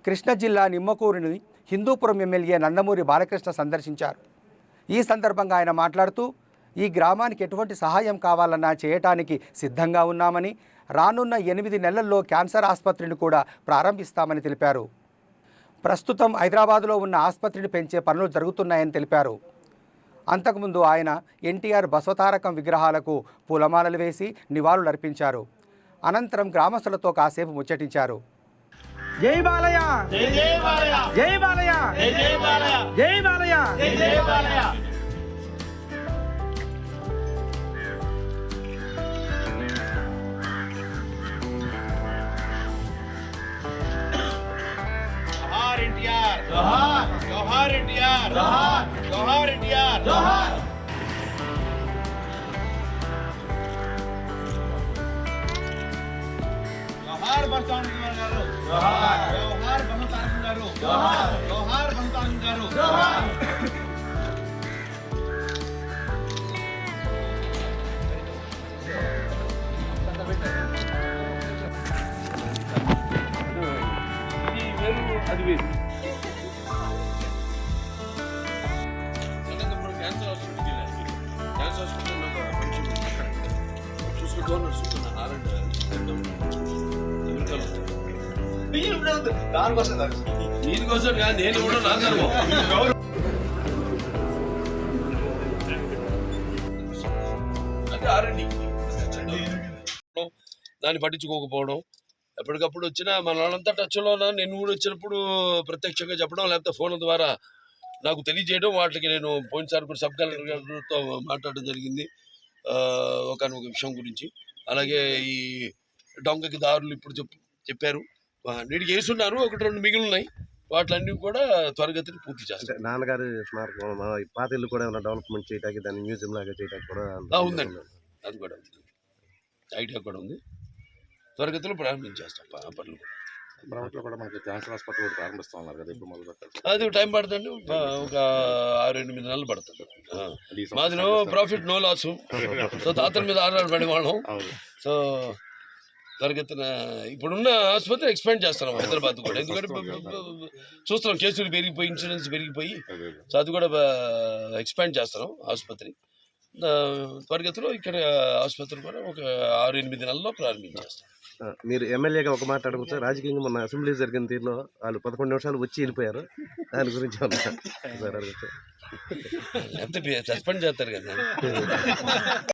కృష్ణా జిల్లా నిమ్మకూరుని హిందూపురం ఎమ్మెల్యే నందమూరి బాలకృష్ణ సందర్శించారు. ఈ సందర్భంగా ఆయన మాట్లాడుతూ ఈ గ్రామానికి ఎటువంటి సహాయం కావాలన్నా చేయటానికి సిద్ధంగా ఉన్నామని, రానున్న 8 నెలల్లో క్యాన్సర్ ఆసుపత్రిని కూడా ప్రారంభిస్తామని తెలిపారు. ప్రస్తుతం హైదరాబాదులో ఉన్న ఆసుపత్రిని పెంచే పనులు జరుగుతున్నాయని తెలిపారు. అంతకుముందు ఆయన ఎన్టీఆర్ బసవతారకం విగ్రహాలకు పూలమాలలు వేసి నివాళులర్పించారు. అనంతరం గ్రామస్తులతో కాసేపు ముచ్చటించారు. జై బాలయ్య, జై జై బాలయ్య, జై బాలయ్య, జై జై బాలయ్య, జై బాలయ్య, జై జై బాలయ్య. जोहार एनटीआर, जोहार, जोहार एनटीआर, जोहार, जोहार एनटीआर, जोहार. जोहार बसवतारकम गारू, जोहार, जोहार बसवतारकम गारू, जोहार, जोहार बसवतारकम गारू, जोहार. దీనికోసం నేను కూడా రాగలను. అంటే ఆరండి దాన్ని పట్టించుకోకపోవడం, ఎప్పటికప్పుడు వచ్చినా మన వాళ్ళంతా టచ్లో ఉన్నా, నేను కూడా వచ్చినప్పుడు ప్రత్యక్షంగా చెప్పడం, లేకపోతే ఫోన్ ద్వారా నాకు తెలియజేయడం. వాటికి నేను పోయినసారి కూడా సబ్ కలెక్టర్ గారితో మాట్లాడడం జరిగింది ఒక విషయం గురించి. అలాగే ఈ డొంకకి దారులు ఇప్పుడు చెప్పారు, నీటికి వేసున్నారు, 1-2 మిగిలి ఉన్నాయి. వాటిలన్నీ కూడా త్వరగతిని పూర్తి చేస్తారు. నాన్నగారి స్మారకం పాత ఇల్లు కూడా డెవలప్మెంట్ చేయడానికి, దాన్ని మ్యూజియం లాగా చేయడానికి కూడా ఉందండి. అది కూడా ఉంది, ఐడియా కూడా ఉంది. త్వరగతిలో ప్రారంభించేస్తాం పనులు కూడా. కూడా మనకి క్యాన్సర్ హాస్పిటల్ ప్రారంభిస్తా ఉన్నారు కదా, ఇప్పుడు మొదలు పెట్టాలి. అది టైం పడుతుంది, ఒక 6-8 నెలలు పడుతుంది. మాది ప్రాఫిట్ నో లాస్. సో తాతల మీద ఆధారపడే వాళ్ళం. సో త్వరగతిన ఇప్పుడున్న ఆసుపత్రి ఎక్స్పాండ్ చేస్తున్నాం హైదరాబాద్ కూడా. ఎందుకంటే చూస్తున్నాం కేసులు పెరిగిపోయి, ఇన్సూరెన్స్ పెరిగిపోయి, సో అది కూడా ఎక్స్పాండ్ చేస్తున్నాం ఆసుపత్రి. త్వరగతిలో ఇక్కడ ఆసుపత్రి కూడా ఒక 6-8 నెలల్లో ప్రారంభించేస్తాం. మీరు ఎమ్మెల్యేగా ఒక మాట అడగచ్చు. రాజకీయంగా మొన్న అసెంబ్లీ జరిగిన తీరులో వాళ్ళు 11 నిమిషాలు వచ్చి వెళ్ళిపోయారు, దాని గురించి అడగచ్చు. లేకపోతే సస్పెండ్ చేస్తారు కదా.